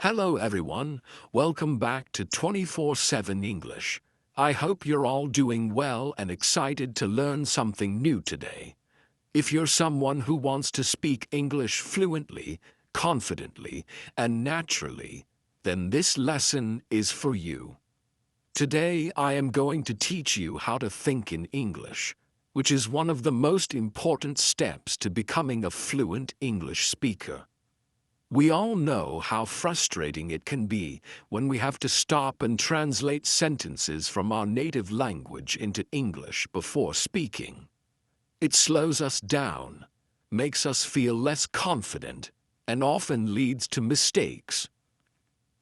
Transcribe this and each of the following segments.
Hello everyone, welcome back to 24/7 English. I hope you're all doing well and excited to learn something new today. If you're someone who wants to speak English fluently, confidently, and naturally, then this lesson is for you. Today I am going to teach you how to think in English, which is one of the most important steps to becoming a fluent English speaker. We all know how frustrating it can be when we have to stop and translate sentences from our native language into English before speaking. It slows us down, makes us feel less confident, and often leads to mistakes.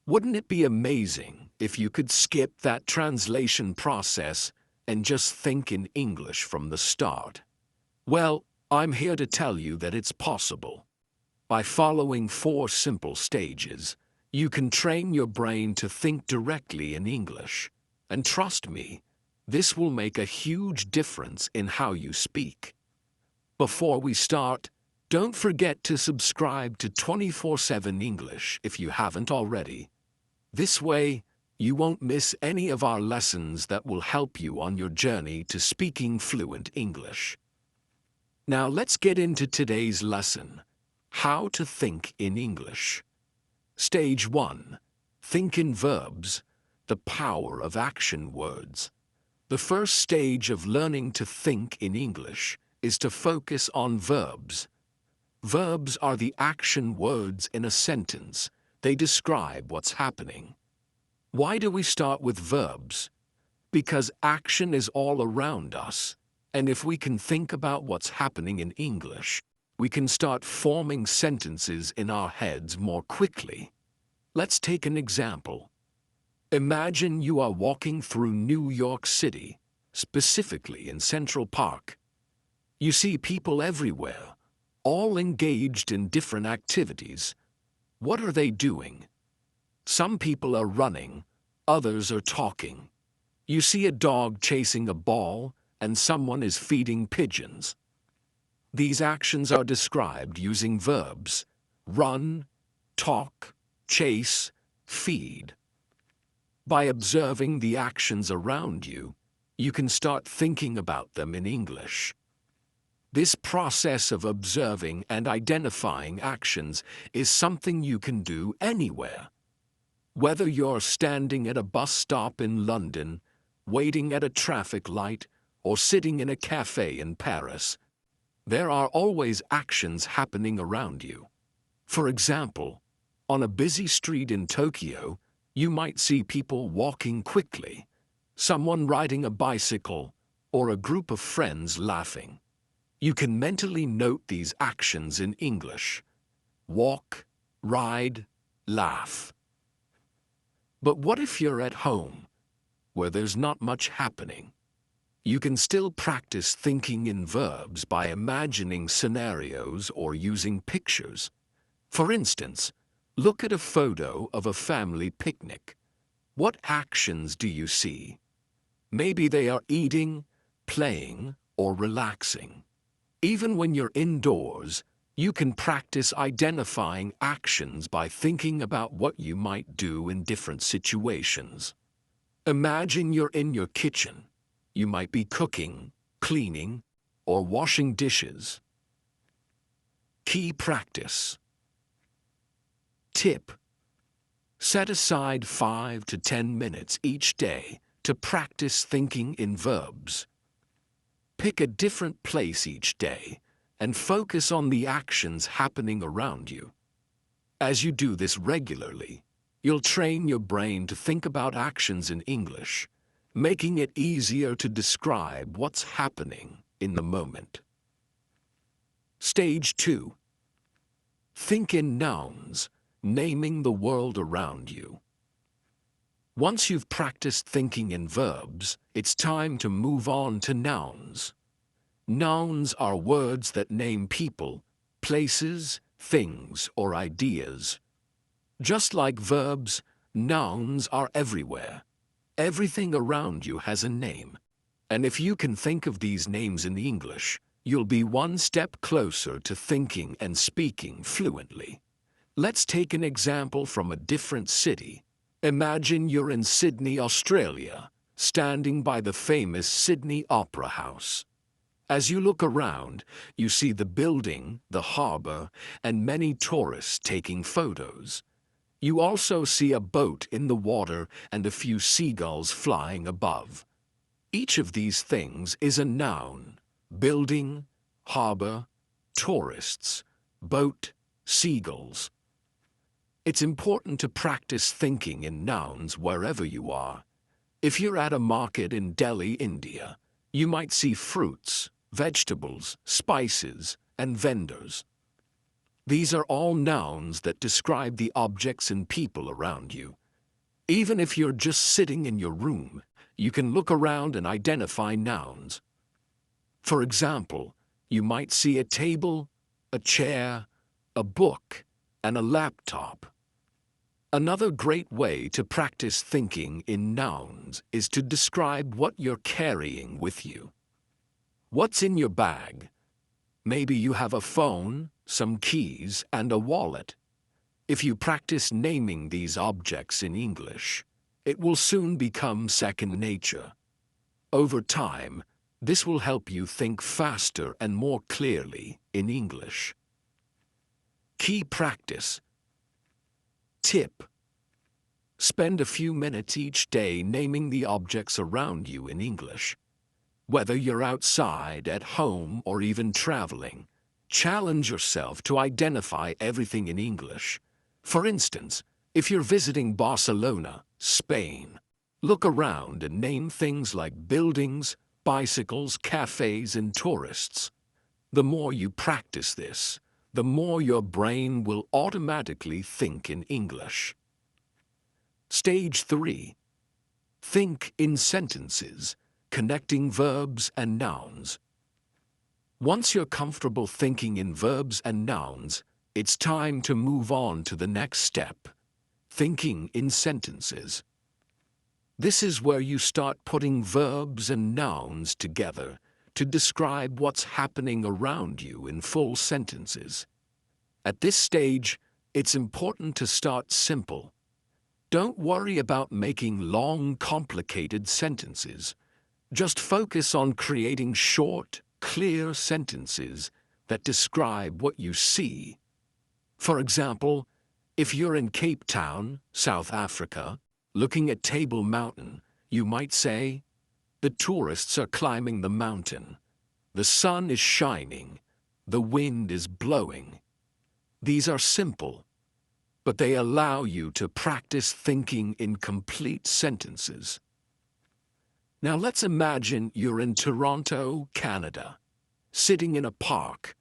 Wouldn't it be amazing if you could skip that translation process and just think in English from the start? Well, I'm here to tell you that it's possible. By following 4 simple stages, you can train your brain to think directly in English. And trust me, this will make a huge difference in how you speak. Before we start, don't forget to subscribe to 24/7 English if you haven't already. This way, you won't miss any of our lessons that will help you on your journey to speaking fluent English. Now let's get into today's lesson. How to think in English. Stage 1. Think in verbs, the power of action words. The first stage of learning to think in English is to focus on verbs. Verbs are the action words in a sentence. They describe what's happening. Why do we start with verbs? Because action is all around us, and if we can think about what's happening in English, we can start forming sentences in our heads more quickly. Let's take an example. Imagine you are walking through New York City, specifically in Central Park. You see people everywhere, all engaged in different activities. What are they doing? Some people are running, others are talking. You see a dog chasing a ball, and someone is feeding pigeons. These actions are described using verbs: run, talk, chase, feed. By observing the actions around you, you can start thinking about them in English. This process of observing and identifying actions is something you can do anywhere. Whether you're standing at a bus stop in London, waiting at a traffic light, or sitting in a cafe in Paris, there are always actions happening around you. For example, on a busy street in Tokyo, you might see people walking quickly, someone riding a bicycle, or a group of friends laughing. You can mentally note these actions in English: walk, ride, laugh. But what if you're at home, where there's not much happening? You can still practice thinking in verbs by imagining scenarios or using pictures. For instance, look at a photo of a family picnic. What actions do you see? Maybe they are eating, playing, or relaxing. Even when you're indoors, you can practice identifying actions by thinking about what you might do in different situations. Imagine you're in your kitchen. You might be cooking, cleaning, or washing dishes. Key practice. Tip: set aside 5 to 10 minutes each day to practice thinking in verbs. Pick a different place each day and focus on the actions happening around you. As you do this regularly, you'll train your brain to think about actions in English, making it easier to describe what's happening in the moment. Stage 2. Think in nouns, naming the world around you. Once you've practiced thinking in verbs, it's time to move on to nouns. Nouns are words that name people, places, things, or ideas. Just like verbs, nouns are everywhere. Everything around you has a name, and if you can think of these names in English, you'll be one step closer to thinking and speaking fluently. Let's take an example from a different city. Imagine you're in Sydney, Australia, standing by the famous Sydney Opera House. As you look around, you see the building, the harbour, and many tourists taking photos. You also see a boat in the water and a few seagulls flying above. Each of these things is a noun: building, harbour, tourists, boat, seagulls. It's important to practice thinking in nouns wherever you are. If you're at a market in Delhi, India, you might see fruits, vegetables, spices, and vendors. These are all nouns that describe the objects and people around you. Even if you're just sitting in your room, you can look around and identify nouns. For example, you might see a table, a chair, a book, and a laptop. Another great way to practice thinking in nouns is to describe what you're carrying with you. What's in your bag? Maybe you have a phone, some keys, and a wallet. If you practice naming these objects in English, it will soon become second nature. Over time, this will help you think faster and more clearly in English. Key practice. Tip: spend a few minutes each day naming the objects around you in English. Whether you're outside, at home, or even traveling, challenge yourself to identify everything in English. For instance, if you're visiting Barcelona, Spain, look around and name things like buildings, bicycles, cafes, and tourists. The more you practice this, the more your brain will automatically think in English. Stage 3. Think in sentences, connecting verbs and nouns. Once you're comfortable thinking in verbs and nouns, it's time to move on to the next step: thinking in sentences. This is where you start putting verbs and nouns together to describe what's happening around you in full sentences. At this stage, it's important to start simple. Don't worry about making long, complicated sentences. Just focus on creating short, clear sentences that describe what you see. For example, if you're in Cape Town, South Africa, looking at Table Mountain, you might say, "The tourists are climbing the mountain. The sun is shining. The wind is blowing." These are simple, but they allow you to practice thinking in complete sentences. Now let's imagine you're in Toronto, Canada, sitting in a park.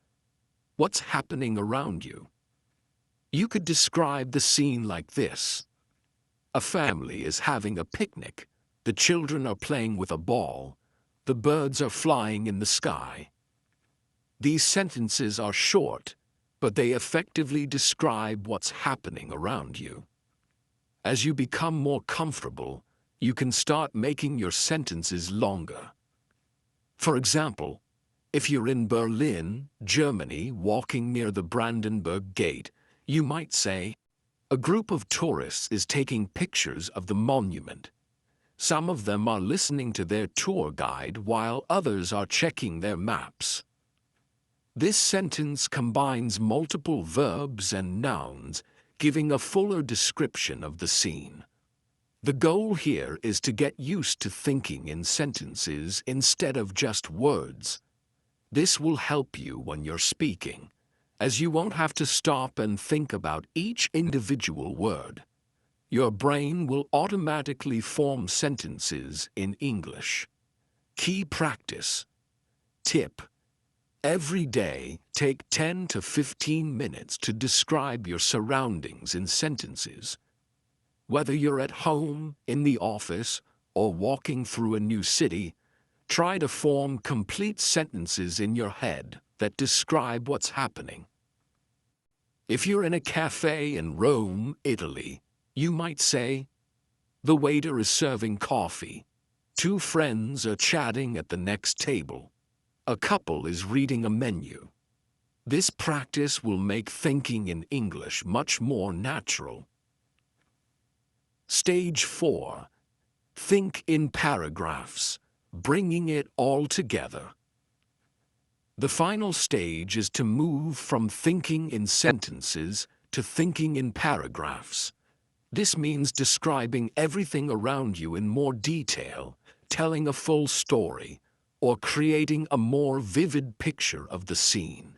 What's happening around you? You could describe the scene like this. A family is having a picnic. The children are playing with a ball. The birds are flying in the sky. These sentences are short, but they effectively describe what's happening around you. As you become more comfortable, you can start making your sentences longer. For example, if you're in Berlin, Germany, walking near the Brandenburg Gate, you might say, "A group of tourists is taking pictures of the monument. Some of them are listening to their tour guide while others are checking their maps." This sentence combines multiple verbs and nouns, giving a fuller description of the scene. The goal here is to get used to thinking in sentences instead of just words. This will help you when you're speaking, as you won't have to stop and think about each individual word. Your brain will automatically form sentences in English. Key practice. Tip: every day, take 10 to 15 minutes to describe your surroundings in sentences. Whether you're at home, in the office, or walking through a new city, try to form complete sentences in your head that describe what's happening. If you're in a cafe in Rome, Italy, you might say, "The waiter is serving coffee. Two friends are chatting at the next table. A couple is reading a menu." This practice will make thinking in English much more natural. Stage 4. Think in paragraphs, bringing it all together. The final stage is to move from thinking in sentences to thinking in paragraphs. This means describing everything around you in more detail, telling a full story, or creating a more vivid picture of the scene.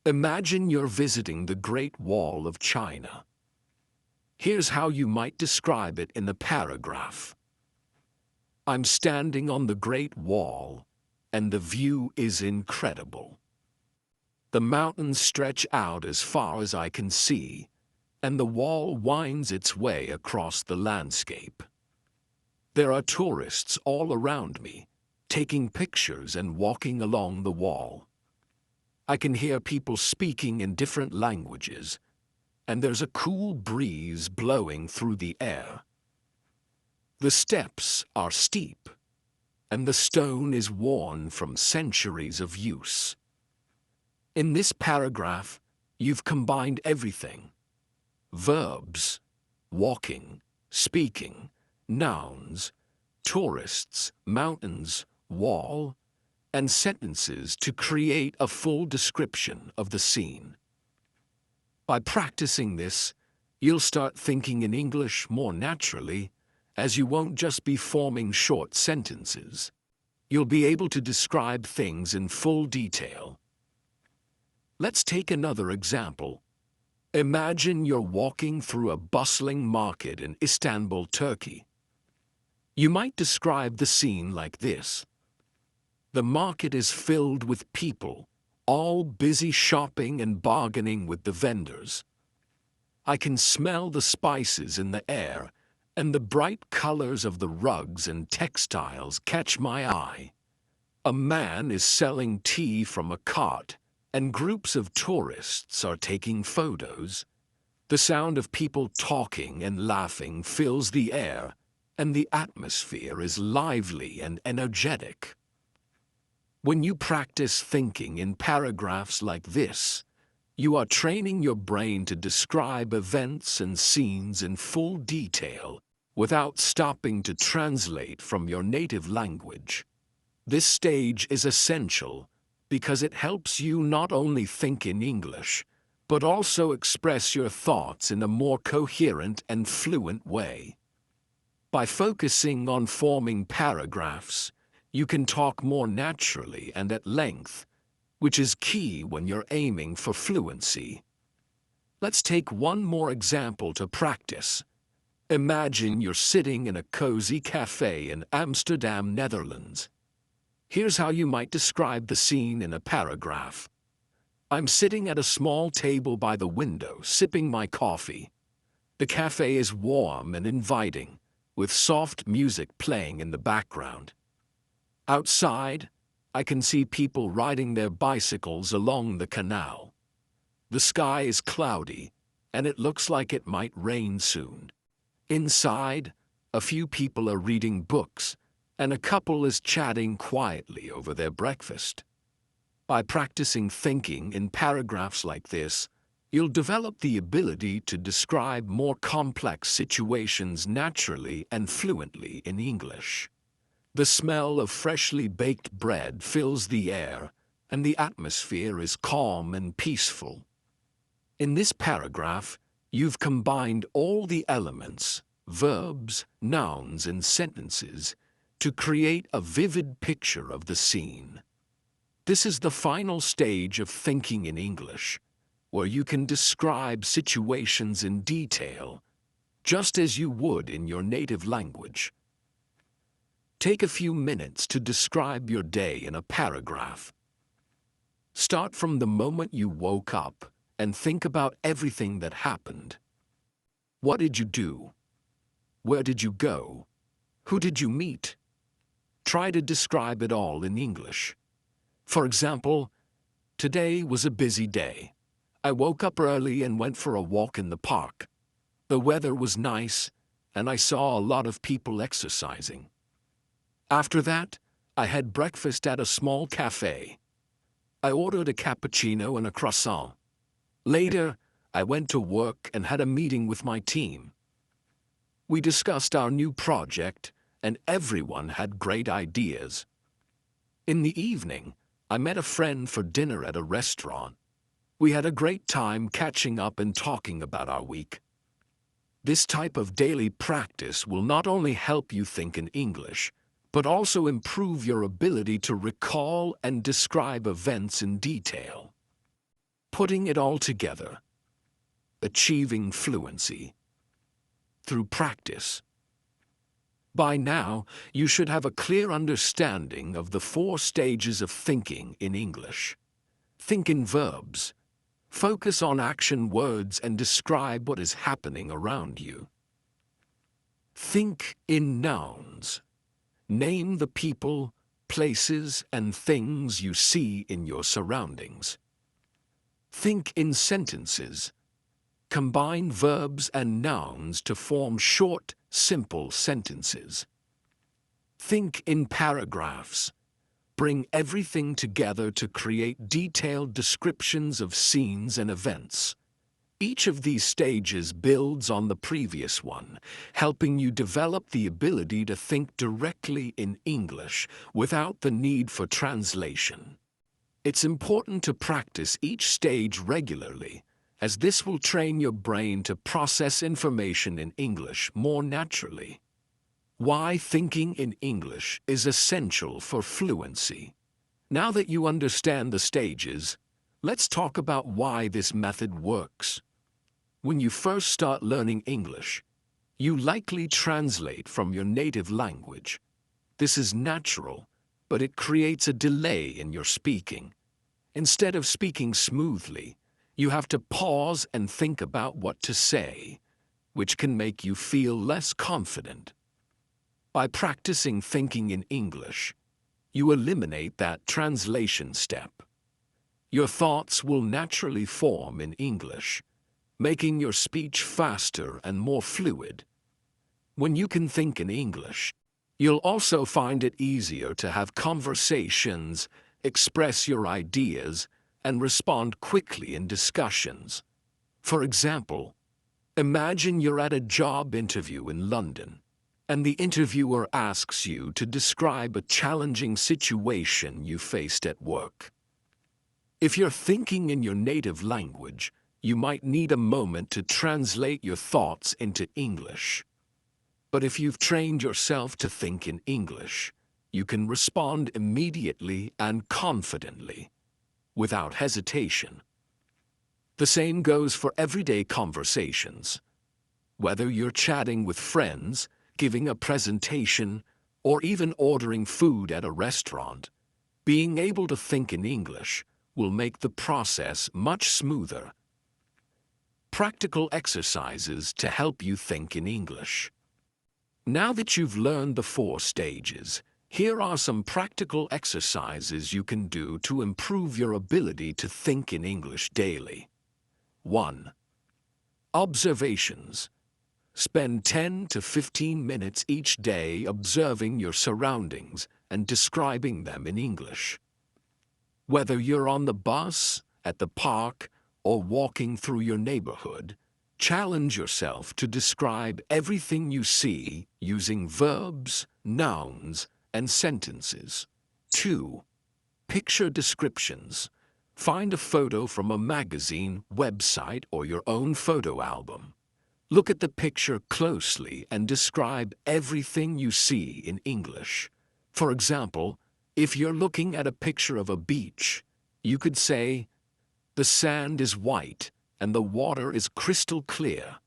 Imagine you're visiting the Great Wall of China. Here's how you might describe it in a paragraph. I'm standing on the Great Wall, and the view is incredible. The mountains stretch out as far as I can see, and the wall winds its way across the landscape. There are tourists all around me, taking pictures and walking along the wall. I can hear people speaking in different languages, and there's a cool breeze blowing through the air. The steps are steep, and the stone is worn from centuries of use. In this paragraph, you've combined everything: verbs, walking, speaking, nouns, tourists, mountains, wall, and sentences to create a full description of the scene. By practicing this, you'll start thinking in English more naturally, as you won't just be forming short sentences. You'll be able to describe things in full detail. Let's take another example. Imagine you're walking through a bustling market in Istanbul, Turkey. You might describe the scene like this. The market is filled with people, all busy shopping and bargaining with the vendors. I can smell the spices in the air, and the bright colors of the rugs and textiles catch my eye. A man is selling tea from a cart, and groups of tourists are taking photos. The sound of people talking and laughing fills the air, and the atmosphere is lively and energetic. When you practice thinking in paragraphs like this, you are training your brain to describe events and scenes in full detail without stopping to translate from your native language. This stage is essential because it helps you not only think in English, but also express your thoughts in a more coherent and fluent way. By focusing on forming paragraphs, you can talk more naturally and at length, which is key when you're aiming for fluency. Let's take one more example to practice. Imagine you're sitting in a cozy cafe in Amsterdam, Netherlands. Here's how you might describe the scene in a paragraph. I'm sitting at a small table by the window, sipping my coffee. The cafe is warm and inviting, with soft music playing in the background. Outside, I can see people riding their bicycles along the canal. The sky is cloudy, and it looks like it might rain soon. Inside, a few people are reading books, and a couple is chatting quietly over their breakfast. By practicing thinking in paragraphs like this, you'll develop the ability to describe more complex situations naturally and fluently in English. The smell of freshly baked bread fills the air, and the atmosphere is calm and peaceful. In this paragraph, you've combined all the elements, verbs, nouns, and sentences, to create a vivid picture of the scene. This is the final stage of thinking in English, where you can describe situations in detail, just as you would in your native language. Take a few minutes to describe your day in a paragraph. Start from the moment you woke up and think about everything that happened. What did you do? Where did you go? Who did you meet? Try to describe it all in English. For example, today was a busy day. I woke up early and went for a walk in the park. The weather was nice, and I saw a lot of people exercising. After that, I had breakfast at a small cafe. I ordered a cappuccino and a croissant. Later, I went to work and had a meeting with my team. We discussed our new project, and everyone had great ideas. In the evening, I met a friend for dinner at a restaurant. We had a great time catching up and talking about our week. This type of daily practice will not only help you think in English, but also improve your ability to recall and describe events in detail. Putting it all together. Achieving fluency. Through practice. By now, you should have a clear understanding of the 4 stages of thinking in English. Think in verbs. Focus on action words and describe what is happening around you. Think in nouns. Name the people, places, and things you see in your surroundings. Think in sentences. Combine verbs and nouns to form short, simple sentences. Think in paragraphs. Bring everything together to create detailed descriptions of scenes and events. Each of these stages builds on the previous one, helping you develop the ability to think directly in English without the need for translation. It's important to practice each stage regularly, as this will train your brain to process information in English more naturally. Why thinking in English is essential for fluency. Now that you understand the stages, let's talk about why this method works. When you first start learning English, you likely translate from your native language. This is natural, but it creates a delay in your speaking. Instead of speaking smoothly, you have to pause and think about what to say, which can make you feel less confident. By practicing thinking in English, you eliminate that translation step. Your thoughts will naturally form in English, making your speech faster and more fluid. When you can think in English, you'll also find it easier to have conversations, express your ideas, and respond quickly in discussions. For example, imagine you're at a job interview in London, and the interviewer asks you to describe a challenging situation you faced at work. If you're thinking in your native language, you might need a moment to translate your thoughts into English. But if you've trained yourself to think in English, you can respond immediately and confidently, without hesitation. The same goes for everyday conversations. Whether you're chatting with friends, giving a presentation, or even ordering food at a restaurant, being able to think in English will make the process much smoother. Practical exercises to help you think in English. Now that you've learned the 4 stages, here are some practical exercises you can do to improve your ability to think in English daily. 1. Observations. Spend 10 to 15 minutes each day observing your surroundings and describing them in English. Whether you're on the bus, at the park, or walking through your neighborhood, challenge yourself to describe everything you see using verbs, nouns, and sentences. 2. Picture descriptions. Find a photo from a magazine, website, or your own photo album. Look at the picture closely and describe everything you see in English. For example, if you're looking at a picture of a beach, you could say, "The sand is white and the water is crystal clear.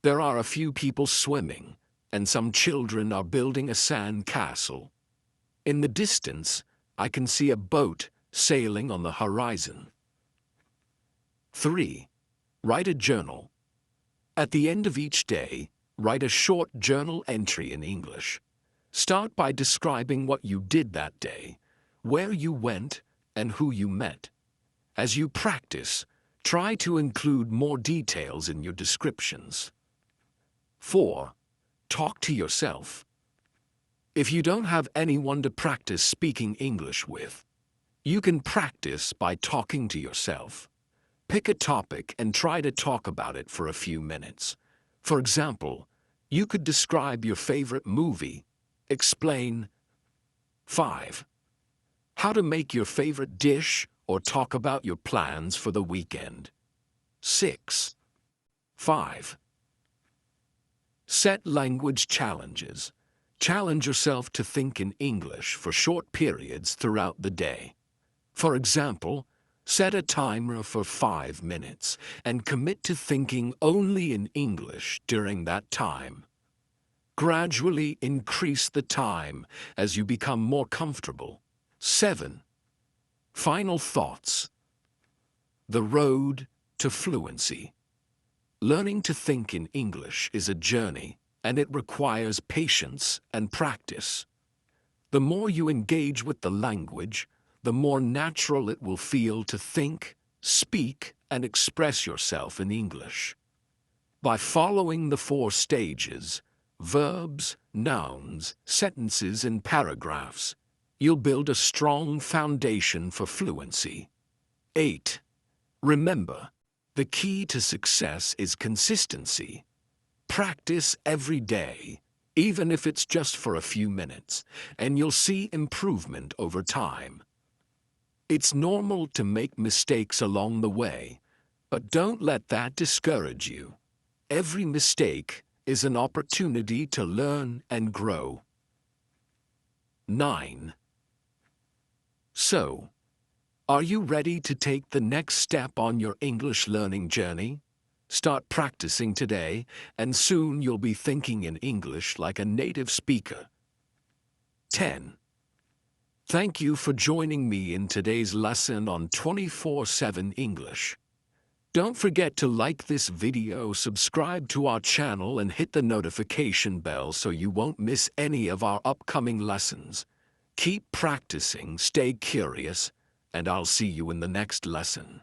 There are a few people swimming, and some children are building a sand castle. In the distance, I can see a boat sailing on the horizon." 3. Write a journal. At the end of each day, write a short journal entry in English. Start by describing what you did that day, where you went, and who you met. As you practice, try to include more details in your descriptions. 4. Talk to yourself. If you don't have anyone to practice speaking English with, You can practice by talking to yourself. Pick a topic and try to talk about it for a few minutes. For example, you could describe your favorite movie. Explain. 5. How to make your favorite dish or talk about your plans for the weekend. 6. 5. Set language challenges. Challenge yourself to think in English for short periods throughout the day. For example, set a timer for 5 minutes and commit to thinking only in English during that time. Gradually increase the time as you become more comfortable. 7. Final thoughts. The road to fluency. Learning to think in English is a journey, and it requires patience and practice. The more you engage with the language, the more natural it will feel to think, speak, and express yourself in English. By following the 4 stages, verbs, nouns, sentences, and paragraphs, you'll build a strong foundation for fluency. 8. Remember, the key to success is consistency. Practice every day, even if it's just for a few minutes, and you'll see improvement over time. It's normal to make mistakes along the way, but don't let that discourage you. Every mistake is an opportunity to learn and grow. 9. So, are you ready to take the next step on your English learning journey? Start practicing today, and soon you'll be thinking in English like a native speaker. 10. Thank you for joining me in today's lesson on 24/7 English. Don't forget to like this video, subscribe to our channel, and hit the notification bell so you won't miss any of our upcoming lessons. Keep practicing, stay curious, and I'll see you in the next lesson.